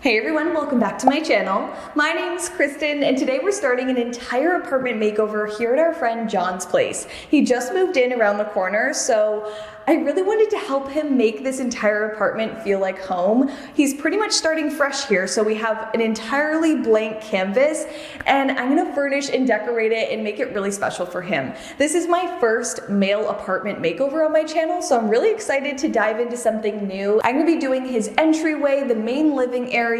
Hey everyone, welcome back to my channel. My name's Kristen and today we're starting an entire apartment makeover here at our friend John's place. He just moved in around the corner, so I really wanted to help him make this entire apartment feel like home. He's pretty much starting fresh here, so we have an entirely blank canvas and I'm gonna furnish and decorate it and make it really special for him. This is my first male apartment makeover on my channel, so I'm really excited to dive into something new. I'm gonna be doing his entryway, the main living area,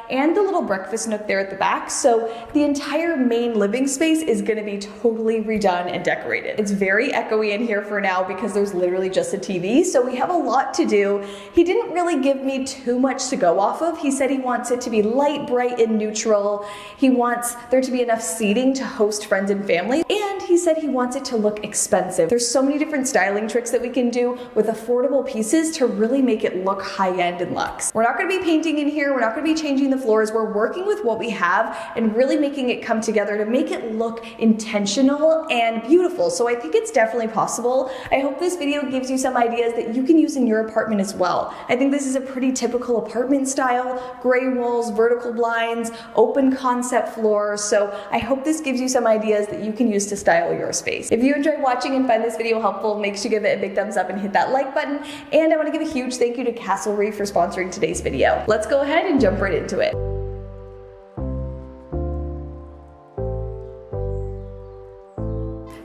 and the little breakfast nook there at the back. So the entire main living space is gonna be totally redone and decorated. It's very echoey in here for now because there's literally just a TV, so we have a lot to do. He didn't really give me too much to go off of. He said he wants it to be light, bright, and neutral. He wants there to be enough seating to host friends and family, and he said he wants it to look expensive. There's so many different styling tricks that we can do with affordable pieces to really make it look high-end and luxe. We're not gonna be painting in here, we're not gonna be changing the floors, we're working with what we have and really making it come together to make it look intentional and beautiful. So I think it's definitely possible. I hope this video gives you some ideas that you can use in your apartment as well. I think this is a pretty typical apartment style, gray walls, vertical blinds, open concept floors. So I hope this gives you some ideas that you can use to style your space. If you enjoyed watching and find this video helpful, make sure you give it a big thumbs up and hit that like button. And I want to give a huge thank you to CASTLERY for sponsoring today's video. Let's go ahead and jump right into it.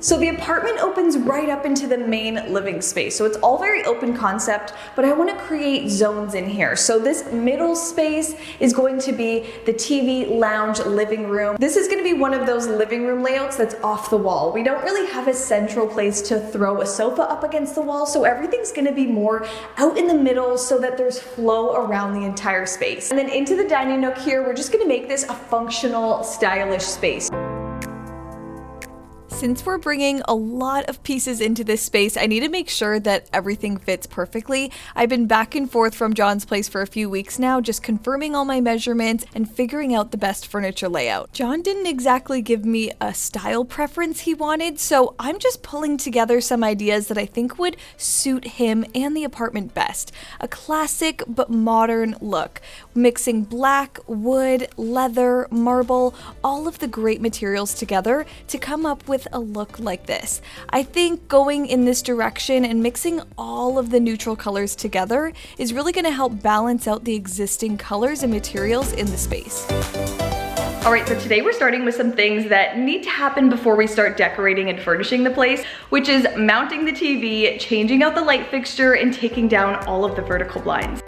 So the apartment opens right up into the main living space. So it's all very open concept, but I want to create zones in here. So this middle space is going to be the TV, lounge, living room. This is going to be one of those living room layouts that's off the wall. We don't really have a central place to throw a sofa up against the wall, so everything's going to be more out in the middle so that there's flow around the entire space. And then into the dining nook here, we're just going to make this a functional, stylish space. Since we're bringing a lot of pieces into this space, I need to make sure that everything fits perfectly. I've been back and forth from John's place for a few weeks now, just confirming all my measurements and figuring out the best furniture layout. John didn't exactly give me a style preference he wanted, so I'm just pulling together some ideas that I think would suit him and the apartment best. A classic but modern look, mixing black, wood, leather, marble, all of the great materials together to come up with a look like this. I think going in this direction and mixing all of the neutral colors together is really going to help balance out the existing colors and materials in the space. Alright, so today we're starting with some things that need to happen before we start decorating and furnishing the place, which is mounting the TV, changing out the light fixture, and taking down all of the vertical blinds.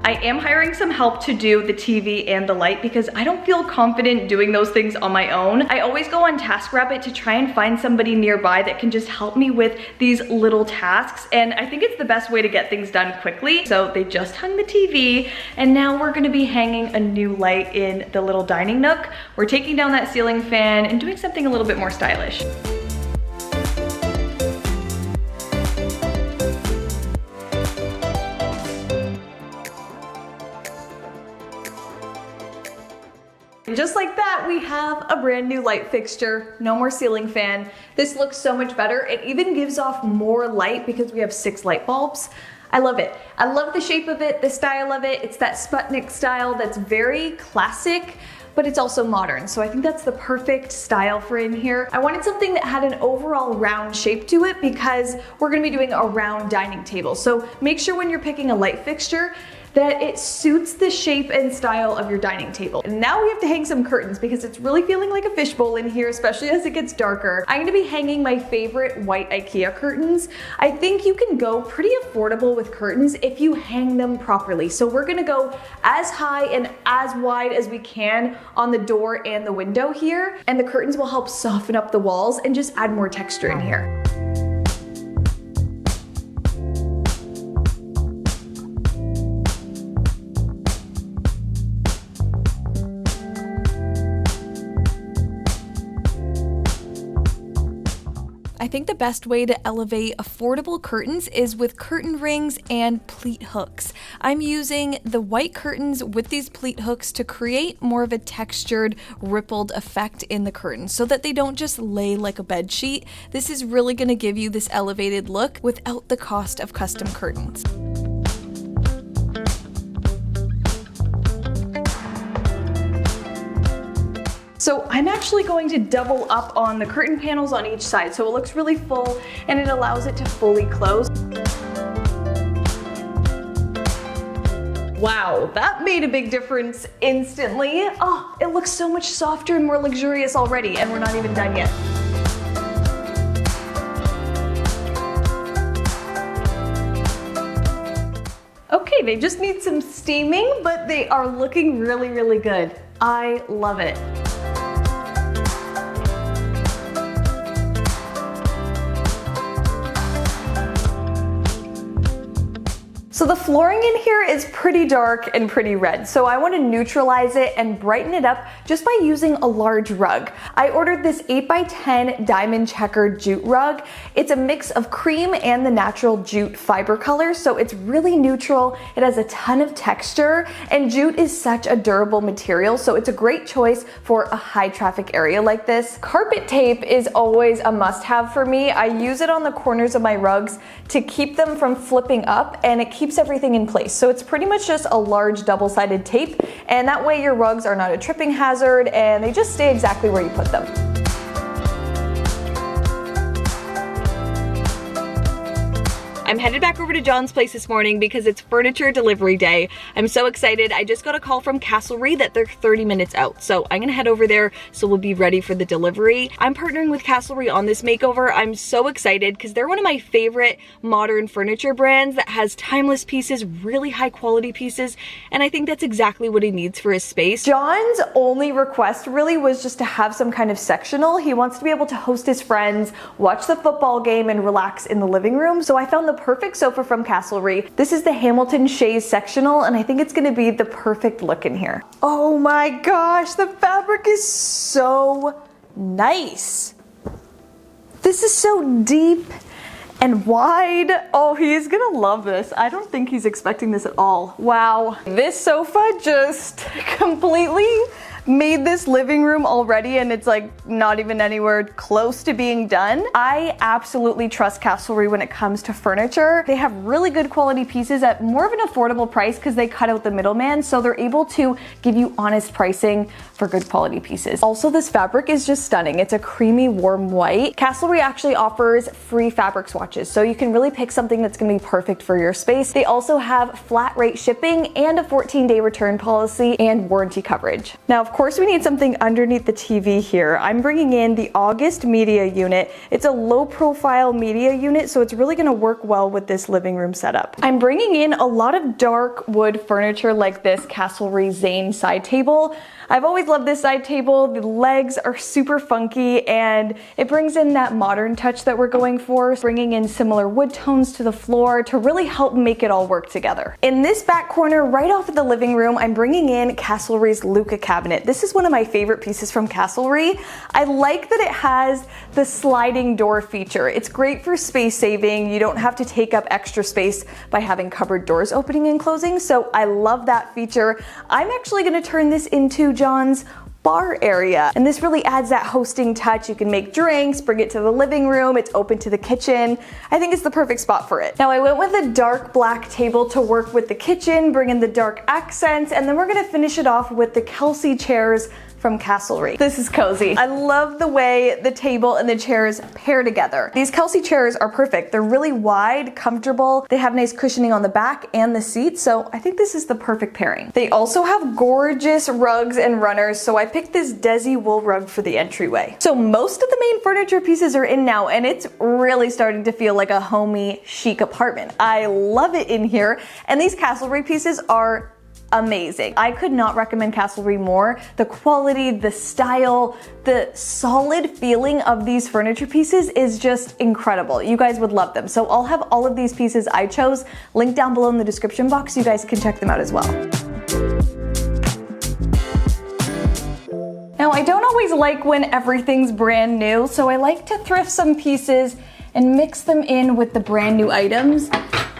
I am hiring some help to do the TV and the light because I don't feel confident doing those things on my own. I always go on TaskRabbit to try and find somebody nearby that can just help me with these little tasks, and I think it's the best way to get things done quickly. So they just hung the TV, and now we're gonna be hanging a new light in the little dining nook. We're taking down that ceiling fan and doing something a little bit more stylish. And just like that, we have a brand new light fixture, no more ceiling fan. This looks so much better. It even gives off more light because we have 6 light bulbs. I love it. I love the shape of it, the style of it. It's that Sputnik style that's very classic, but it's also modern. So I think that's the perfect style for in here. I wanted something that had an overall round shape to it because we're gonna be doing a round dining table. So make sure when you're picking a light fixture that it suits the shape and style of your dining table. And now we have to hang some curtains because it's really feeling like a fishbowl in here, especially as it gets darker. I'm gonna be hanging my favorite white IKEA curtains. I think you can go pretty affordable with curtains if you hang them properly. So we're gonna go as high and as wide as we can on the door and the window here, and the curtains will help soften up the walls and just add more texture in here. I think the best way to elevate affordable curtains is with curtain rings and pleat hooks. I'm using the white curtains with these pleat hooks to create more of a textured, rippled effect in the curtains so that they don't just lay like a bed sheet. This is really going to give you this elevated look without the cost of custom curtains. So I'm actually going to double up on the curtain panels on each side so it looks really full and it allows it to fully close. Wow, that made a big difference instantly. Oh, it looks so much softer and more luxurious already, and we're not even done yet. Okay, they just need some steaming, but they are looking really, really good. I love it. So the flooring in here is pretty dark and pretty red, so I want to neutralize it and brighten it up just by using a large rug. I ordered this 8x10 diamond checkered jute rug. It's a mix of cream and the natural jute fiber color, so it's really neutral. It has a ton of texture, and jute is such a durable material, so it's a great choice for a high traffic area like this. Carpet tape is always a must-have for me. I use it on the corners of my rugs to keep them from flipping up, and it keeps everything in place. So it's pretty much just a large double-sided tape, and that way your rugs are not a tripping hazard and they just stay exactly where you put them. I'm headed back over to John's place this morning because it's furniture delivery day. I'm so excited. I just got a call from CASTLERY that they're 30 minutes out. So I'm gonna head over there so we'll be ready for the delivery. I'm partnering with CASTLERY on this makeover. I'm so excited because they're one of my favorite modern furniture brands that has timeless pieces, really high quality pieces, and I think that's exactly what he needs for his space. John's only request really was just to have some kind of sectional. He wants to be able to host his friends, watch the football game, and relax in the living room. So I found the perfect sofa from CASTLERY. This is the Hamilton Chaise sectional, and I think it's gonna be the perfect look in here. Oh my gosh, the fabric is so nice. This is so deep and wide. Oh, he is gonna love this. I don't think he's expecting this at all. Wow, this sofa just completely made this living room already, and it's like not even anywhere close to being done. I absolutely trust CASTLERY when it comes to furniture. They have really good quality pieces at more of an affordable price because they cut out the middleman, so they're able to give you honest pricing for good quality pieces. Also, this fabric is just stunning. It's a creamy warm white. CASTLERY actually offers free fabric swatches, so you can really pick something that's gonna be perfect for your space. They also have flat rate shipping and a 14-day return policy and warranty coverage. Now, of course, we need something underneath the TV here. I'm bringing in the August media unit. It's a low profile media unit, so it's really gonna work well with this living room setup. I'm bringing in a lot of dark wood furniture like this CASTLERY Zane side table. I've always loved this side table. The legs are super funky and it brings in that modern touch that we're going for, bringing in similar wood tones to the floor to really help make it all work together. In this back corner, right off of the living room, I'm bringing in CASTLERY's Luca cabinet. This is one of my favorite pieces from CASTLERY. I like that it has the sliding door feature. It's great for space saving. You don't have to take up extra space by having cupboard doors opening and closing, so I love that feature. I'm actually gonna turn this into John's bar area, and this really adds that hosting touch. You can make drinks, bring it to the living room, it's open to the kitchen. I think it's the perfect spot for it. Now, I went with a dark black table to work with the kitchen, bring in the dark accents, and then we're gonna finish it off with the Kelsey chairs from CASTLERY. This is cozy. I love the way the table and the chairs pair together. These Kelsey chairs are perfect. They're really wide, comfortable. They have nice cushioning on the back and the seats, so I think this is the perfect pairing. They also have gorgeous rugs and runners, so I picked this Desi wool rug for the entryway. So most of the main furniture pieces are in now, and it's really starting to feel like a homey, chic apartment. I love it in here, and these CASTLERY pieces are amazing. I could not recommend CASTLERY more. The quality, the style, the solid feeling of these furniture pieces is just incredible. You guys would love them. So I'll have all of these pieces I chose linked down below in the description box so you guys can check them out as well. Now, I don't always like when everything's brand new, so I like to thrift some pieces and mix them in with the brand new items.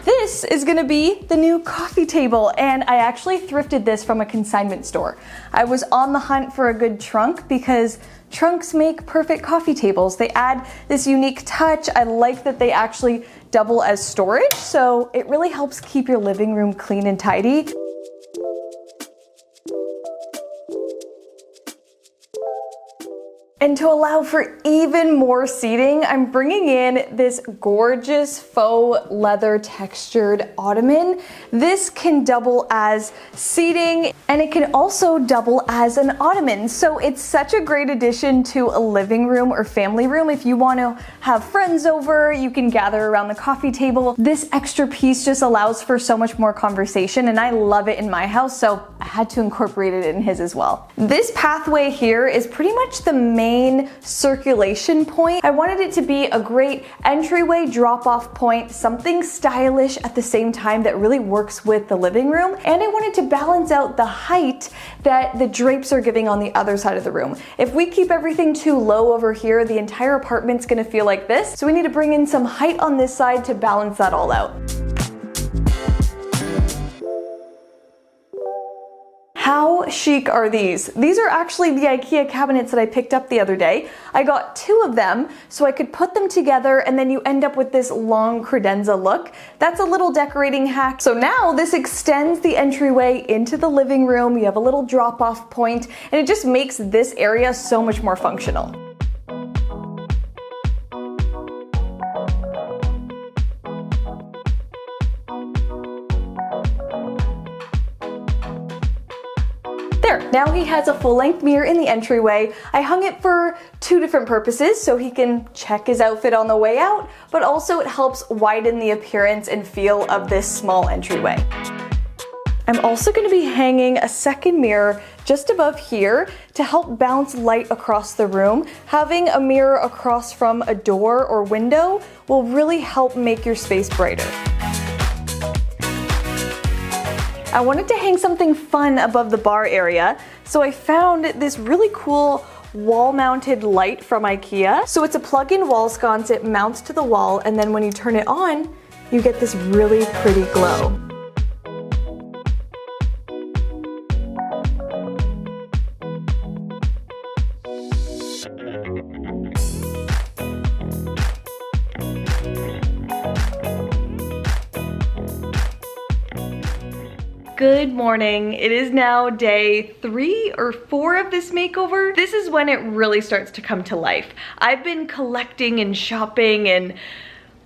This is gonna be the new coffee table, and I actually thrifted this from a consignment store. I was on the hunt for a good trunk because trunks make perfect coffee tables. They add this unique touch. I like that they actually double as storage, so it really helps keep your living room clean and tidy. And to allow for even more seating, I'm bringing in this gorgeous faux leather textured ottoman. This can double as seating, and it can also double as an ottoman. So it's such a great addition to a living room or family room. If you want to have friends over, you can gather around the coffee table. This extra piece just allows for so much more conversation, and I love it in my house, so I had to incorporate it in his as well. This pathway here is pretty much the main circulation point. I wanted it to be a great entryway drop-off point, something stylish at the same time that really works with the living room, and I wanted to balance out the height that the drapes are giving on the other side of the room. If we keep everything too low over here, the entire apartment's gonna feel like this, so we need to bring in some height on this side to balance that all out. How chic are these? These are actually the IKEA cabinets that I picked up the other day. I got 2 of them so I could put them together, and then you end up with this long credenza look. That's a little decorating hack. So now this extends the entryway into the living room. You have a little drop-off point, and it just makes this area so much more functional. Now he has a full-length mirror in the entryway. I hung it for 2 different purposes, so he can check his outfit on the way out, but also it helps widen the appearance and feel of this small entryway. I'm also going to be hanging a second mirror just above here to help bounce light across the room. Having a mirror across from a door or window will really help make your space brighter. I wanted to hang something fun above the bar area, so I found this really cool wall-mounted light from IKEA. So it's a plug-in wall sconce, it mounts to the wall, and then when you turn it on, you get this really pretty glow. Good morning. It is now day 3 or 4 of this makeover. This is when it really starts to come to life. I've been collecting and shopping and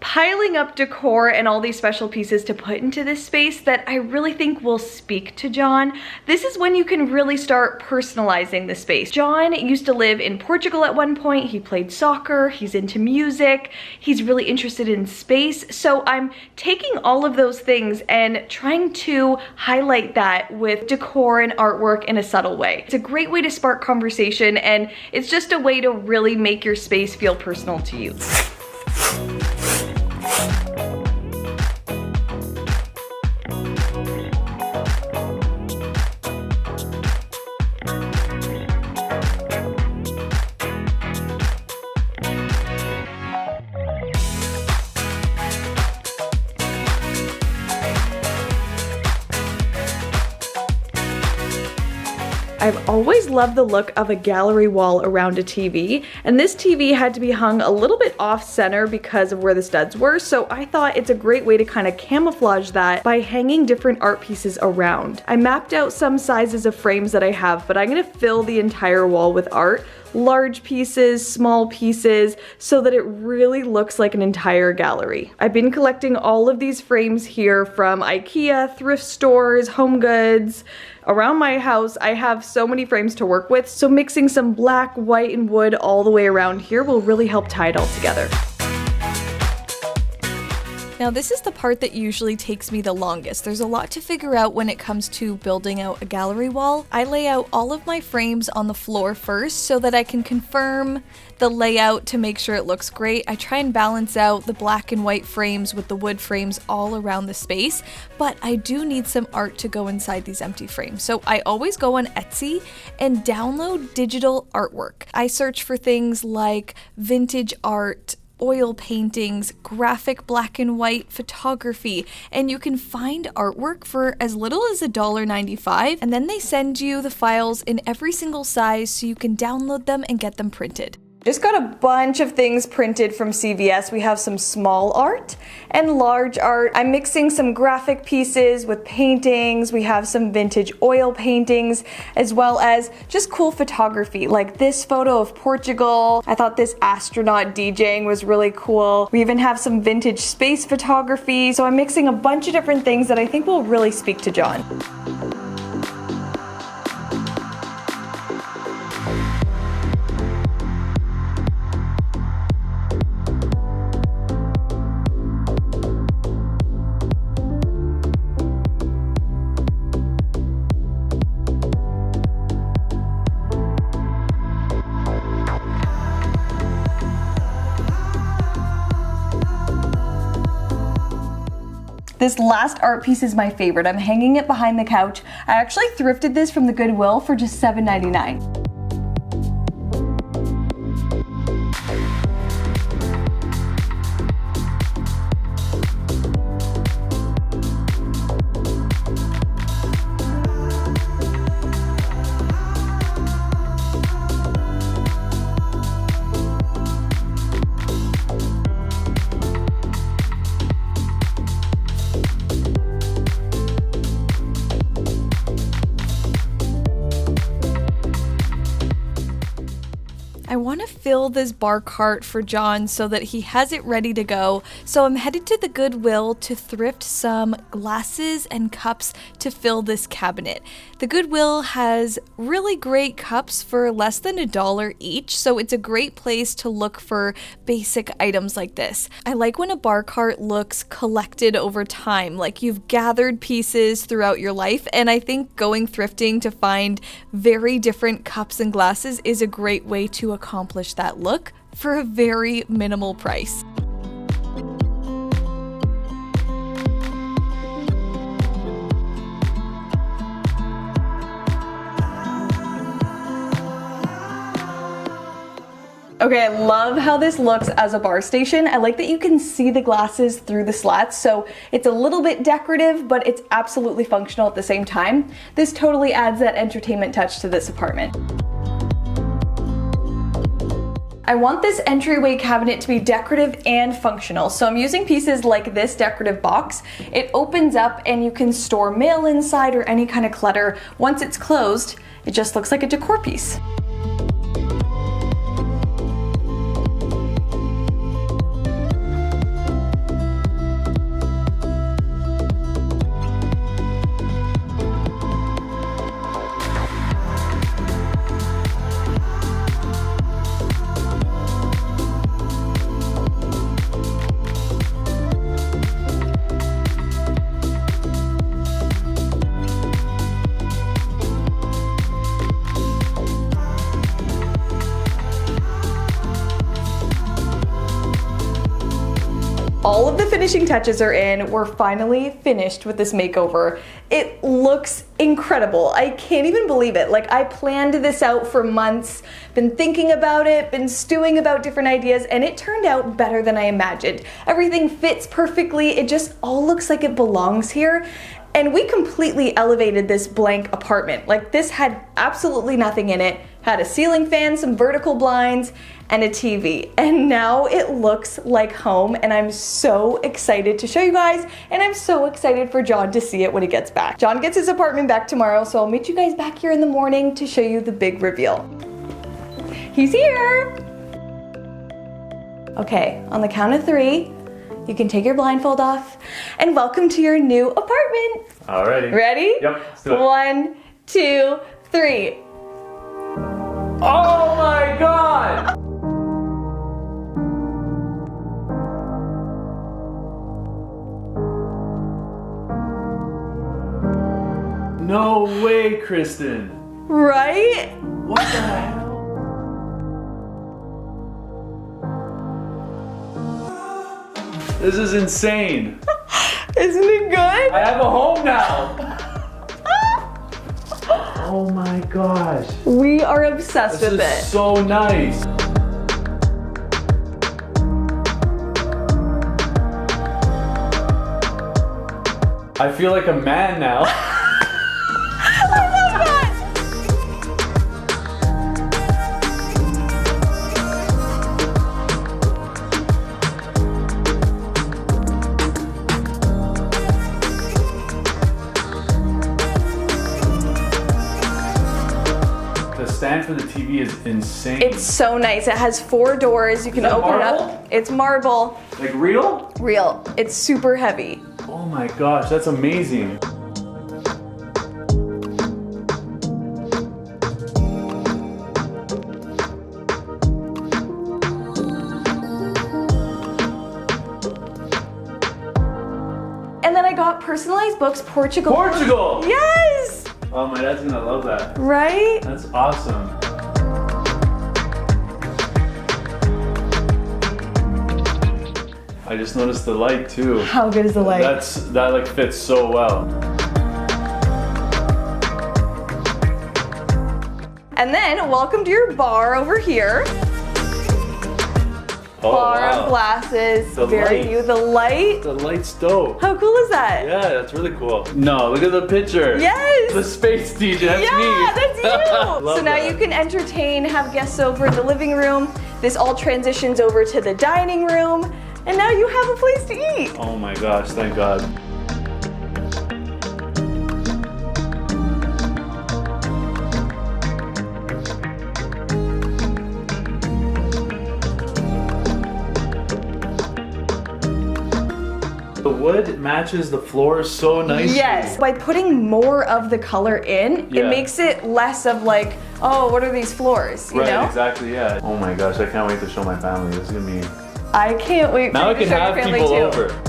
piling up decor and all these special pieces to put into this space that I really think will speak to John. This is when you can really start personalizing the space. John used to live in Portugal at one point. He played soccer, he's into music, he's really interested in space. So I'm taking all of those things and trying to highlight that with decor and artwork in a subtle way. It's a great way to spark conversation, and it's just a way to really make your space feel personal to you. I've always loved the look of a gallery wall around a TV, and this TV had to be hung a little bit off center because of where the studs were, so I thought it's a great way to kind of camouflage that by hanging different art pieces around. I mapped out some sizes of frames that I have, but I'm gonna fill the entire wall with art, large pieces, small pieces, so that it really looks like an entire gallery. I've been collecting all of these frames here from IKEA, thrift stores, Home Goods. Around my house, I have so many frames to work with, so mixing some black, white, and wood all the way around here will really help tie it all together. Now this is the part that usually takes me the longest. There's a lot to figure out when it comes to building out a gallery wall. I lay out all of my frames on the floor first so that I can confirm the layout to make sure it looks great. I try and balance out the black and white frames with the wood frames all around the space, but I do need some art to go inside these empty frames. So I always go on Etsy and download digital artwork. I search for things like vintage art, oil paintings, graphic black and white photography, and you can find artwork for as little as $1.95, and then they send you the files in every single size so you can download them and get them printed. Just got a bunch of things printed from CVS. We have some small art and large art. I'm mixing some graphic pieces with paintings. We have some vintage oil paintings, as well as just cool photography, like this photo of Portugal. I thought this astronaut DJing was really cool. We even have some vintage space photography. So I'm mixing a bunch of different things that I think will really speak to John. This last art piece is my favorite. I'm hanging it behind the couch. I actually thrifted this from the Goodwill for just $7.99. I want to fill this bar cart for John so that he has it ready to go. So I'm headed to the Goodwill to thrift some glasses and cups to fill this cabinet. The Goodwill has really great cups for less than $1 each, so it's a great place to look for basic items like this. I like when a bar cart looks collected over time, like you've gathered pieces throughout your life, and I think going thrifting to find very different cups and glasses is a great way to accomplish that look for a very minimal price. Okay, I love how this looks as a bar station. I like that you can see the glasses through the slats, so it's a little bit decorative, but it's absolutely functional at the same time. This totally adds that entertainment touch to this apartment. I want this entryway cabinet to be decorative and functional, so I'm using pieces like this decorative box. It opens up and you can store mail inside or any kind of clutter. Once it's closed, it just looks like a decor piece. All of the finishing touches are in. We're finally finished with this makeover. It looks incredible. I can't even believe it. Like, I planned this out for months, been thinking about it, been stewing about different ideas, and it turned out better than I imagined. Everything fits perfectly. It just all looks like it belongs here. And we completely elevated this blank apartment. Like, this had absolutely nothing in it. Had a ceiling fan, some vertical blinds, and a TV. And now it looks like home, and I'm so excited to show you guys, and I'm so excited for John to see it when he gets back. John gets his apartment back tomorrow, so I'll meet you guys back here in the morning to show you the big reveal. He's here! Okay, on the count of 3, you can take your blindfold off, and welcome to your new apartment. Alrighty. Ready? Yep, let's do it. 1, 2, 3. Oh my god! No way, Kristen. Right? What the hell? This is insane. Isn't it good? I have a home now. Oh my gosh. We are obsessed This with is it. so nice. I feel like a man now. I love that. The stand for the TV is insane. It's so nice. It has 4 doors. You can that open it marble? up. It's marble. Like real? Real. It's super heavy. Oh my gosh, that's amazing. And then I got personalized books, Portugal. Portugal! Yes! Oh, my dad's gonna love that. Right? That's awesome. I just noticed the light too. How good is the light? That like fits so well. And then, welcome to your bar over here. Oh, Bar wow. of glasses. The Very light. new. The light. The light's dope. How cool is that? Yeah, that's really cool. No, look at the picture. Yes! The space DJ, that's Yeah, me. that's you! Love So now that. you can entertain, have guests over in the living room. This all transitions over to the dining room. And now you have a place to eat. Oh my gosh, thank God. The wood matches the floor so nicely. Yes. By putting more of the color in, Yeah. it makes it less of like, oh, what are these floors? You Right, know? exactly, yeah. Oh my gosh, I can't wait to show my family. This is gonna be... I can't wait Now I for you can to show have your family people too. over.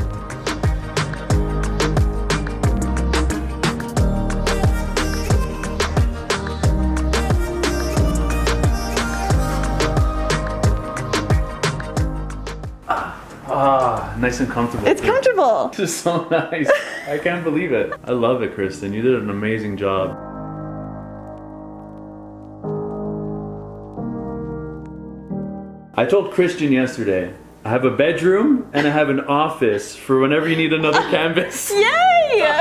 Nice and comfortable. It's comfortable. This is so nice. I can't believe it. I love it, Kristen. You did an amazing job. I told Christian yesterday, I have a bedroom and I have an office for whenever you need another canvas. Yay!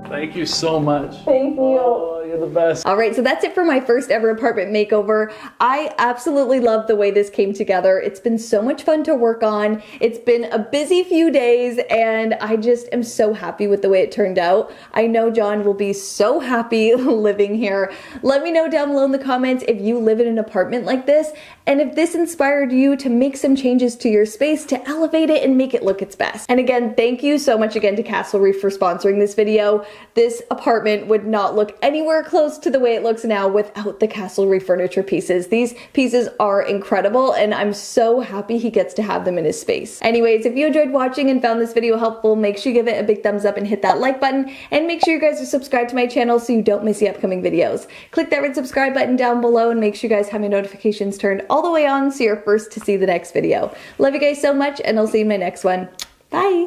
Thank you so much. Thank you. Oh, you're the best. All right, so that's it for my first ever apartment makeover. I absolutely love the way this came together. It's been so much fun to work on. It's been a busy few days and I just am so happy with the way it turned out. I know John will be so happy living here. Let me know down below in the comments if you live in an apartment like this and if this inspired you to make some changes to your space to elevate it and make it look its best. And again, thank you so much again to CASTLERY for sponsoring this video. This apartment would not look anywhere close to the way it looks now without the CASTLERY furniture pieces. These pieces are incredible and I'm so happy he gets to have them in his space. Anyways, if you enjoyed watching and found this video helpful, make sure you give it a big thumbs up and hit that like button, and make sure you guys are subscribed to my channel so you don't miss the upcoming videos. Click that red subscribe button down below and make sure you guys have your notifications turned all the way on so you're first to see the next video. Love you guys so much and I'll see you in my next one. Bye!